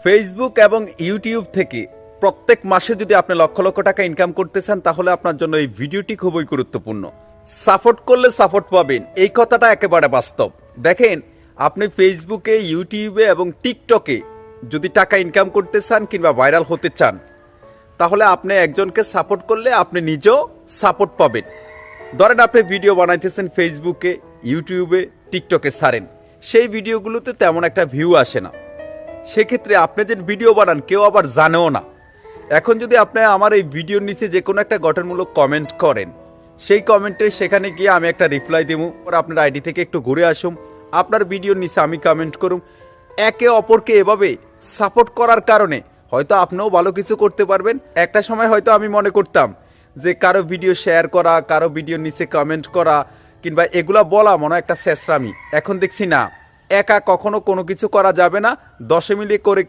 Facebook এবং YouTube থেকে প্রত্যেক মাসে যদি আপনি লক্ষ লক্ষ টাকা ইনকাম করতে চান তাহলে আপনার জন্য এই ভিডিওটি খুবই গুরুত্বপূর্ণ। সাপোর্ট করলে সাপোর্ট পাবেন, এই কথাটা একেবারে বাস্তব। দেখেন, আপনি ফেসবুকে, ইউটিউবে এবং টিকটকে যদি টাকা ইনকাম করতে চান কিংবা ভাইরাল হতে চান, তাহলে আপনি একজনকে সাপোর্ট করলে আপনি নিজেও সাপোর্ট পাবেন। ধরেন আপনি ভিডিও বানাইতেছেন ফেসবুকে, ইউটিউবে, টিকটকে ছাড়েন, সেই ভিডিওগুলোতে তেমন একটা ভিউ আসে না। সেক্ষেত্রে আপনি যে ভিডিও বানান কেউ আবার জানেও না। এখন যদি আপনি আমার এই ভিডিওর নিচে যে কোনো একটা গঠনমূলক কমেন্ট করেন, সেই কমেন্টে সেখানে গিয়ে আমি একটা রিপ্লাই দেবো, পর আপনার আইডি থেকে একটু ঘুরে আসুম, আপনার ভিডিওর নিচে আমি কমেন্ট করুম, একে অপরকে এভাবে সাপোর্ট করার কারণে হয়তো আপনিও ভালো কিছু করতে পারবেন। একটা সময় হয়তো আমি মনে করতাম যে কারো ভিডিও শেয়ার করা, কারো ভিডিওর নিচে কমেন্ট করা কিংবা এগুলা বলা মনে হয় একটা শেষরামি। এখন দেখছি না, একা কখনো কোনো কিছু করা যাবে না, 10 মিলে করে